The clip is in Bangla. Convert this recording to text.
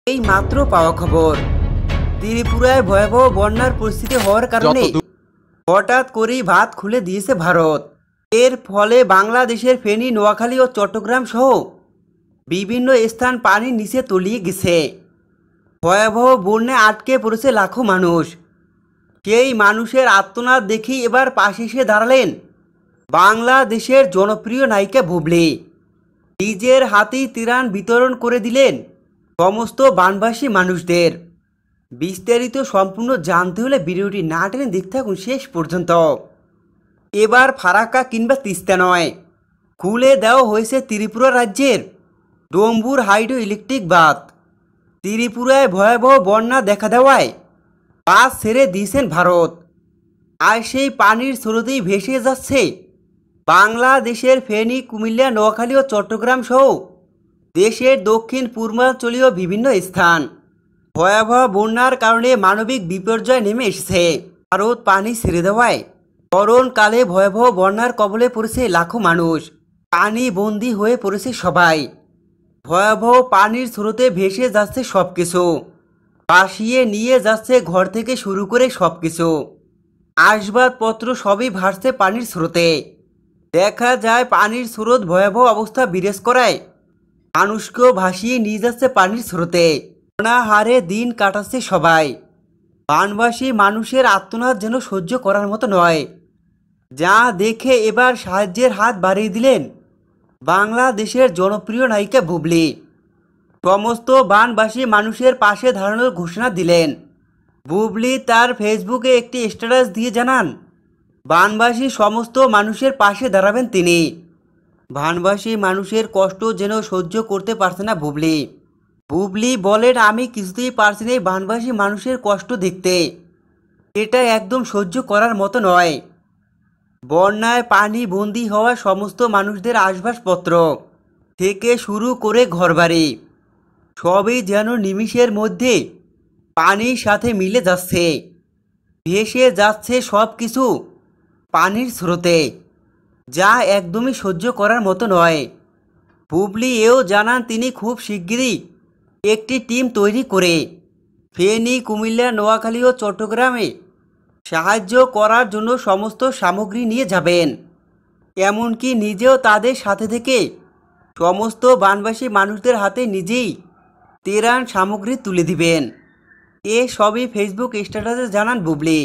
এই মাত্র পাওয়া খবর, ত্রিপুরায় ভয়াবহ বন্যার পরিস্থিতি হওয়ার কারণে হঠাৎ করেই ভাত খুলে দিয়েছে ভারত। এর ফলে বাংলাদেশের ফেনী, নোয়াখালী ও চট্টগ্রাম সহ বিভিন্ন স্থান পানির নিচে তলিয়ে গেছে। ভয়াবহ বন্যায় আটকে পড়েছে লাখো মানুষ। সেই মানুষের আর্তনাদ দেখেই এবার পাশে এসে দাঁড়ালেন বাংলাদেশের জনপ্রিয় নায়িকা বুবলী। নিজের হাতেই ত্রাণ বিতরণ করে দিলেন সমস্ত বানবাসী মানুষদের। বিস্তারিত সম্পূর্ণ জানতে হলে ভিডিওটি না টেনে দেখতে থাকুন শেষ পর্যন্ত। এবার ফারাক্কা কিংবা তিস্তা নয়, খুলে দেওয়া হয়েছে ত্রিপুরা রাজ্যের ডম্বুর হাইড্রো ইলেকট্রিক বাঁধ। ত্রিপুরায় ভয়াবহ বন্যা দেখা দেওয়ায় বাঁধ ছেড়ে দিয়েছেন ভারত। আর সেই পানির স্রোতেই ভেসে যাচ্ছে বাংলাদেশের ফেনী, কুমিল্লা, নোয়াখালী ও চট্টগ্রাম সহ দেশের দক্ষিণ পূর্বাঞ্চলীয় বিভিন্ন স্থান। ভয়াবহ বন্যার কারণে মানবিক বিপর্যয় নেমে এসেছে। ভারত পানি ছেড়ে দেওয়ায় করোনাকালে ভয়াবহ বন্যার কবলে পড়েছে লাখো মানুষ। পানি বন্দী হয়ে পড়েছে সবাই। ভয়াবহ পানির স্রোতে ভেসে যাচ্ছে সব কিছু, ভাসিয়ে নিয়ে যাচ্ছে ঘর থেকে শুরু করে সব কিছু। আসবাবপত্র সবই ভাসছে পানির স্রোতে। দেখা যায় পানির স্রোত ভয়াবহ অবস্থা বিরাজ করায় মানুষকেও ভাসিয়ে নিয়ে যাচ্ছে পানির স্রোতে। অনাহারে দিন কাটাচ্ছে সবাই। বানবাসী মানুষের আর্তনাদ যেন সহ্য করার মতো নয়, যা দেখে এবার সাহায্যের হাত বাড়িয়ে দিলেন বাংলাদেশের জনপ্রিয় নায়িকা বুবলী। সমস্ত বানবাসী মানুষের পাশে দাঁড়ানোর ঘোষণা দিলেন বুবলী। তার ফেসবুকে একটি স্ট্যাটাস দিয়ে জানান বানবাসী সমস্ত মানুষের পাশে দাঁড়াবেন তিনি। বানবাসী মানুষের কষ্ট যেন সহ্য করতে পারছে না বুবলী। বুবলী বলেন, আমি কিছুতেই পারছি না এই বানবাসী মানুষের কষ্ট দেখতে। এটা একদম সহ্য করার মতো নয়। বন্যায় পানি বন্দী হওয়া সমস্ত মানুষদের আসবাবপত্র থেকে শুরু করে ঘরবাড়ি সবই যেন নিমিষের মধ্যে পানির সাথে মিলে যাচ্ছে। ভেসে যাচ্ছে সব কিছু পানির স্রোতে, যা একদমই সহ্য করার মতো নয়। বুবলী এও জানান তিনি খুব শিগগিরই একটি টিম তৈরি করে ফেনী, কুমিল্লা, নোয়াখালী ও চট্টগ্রামে সাহায্য করার জন্য সমস্ত সামগ্রী নিয়ে যাবেন। এমনকি নিজেও তাদের সাথে থেকে সমস্ত বানবাসী মানুষদের হাতে নিজেই ত্রাণ সামগ্রী তুলে দিবেন। এ সবই ফেসবুক স্ট্যাটাসে জানান বুবলী।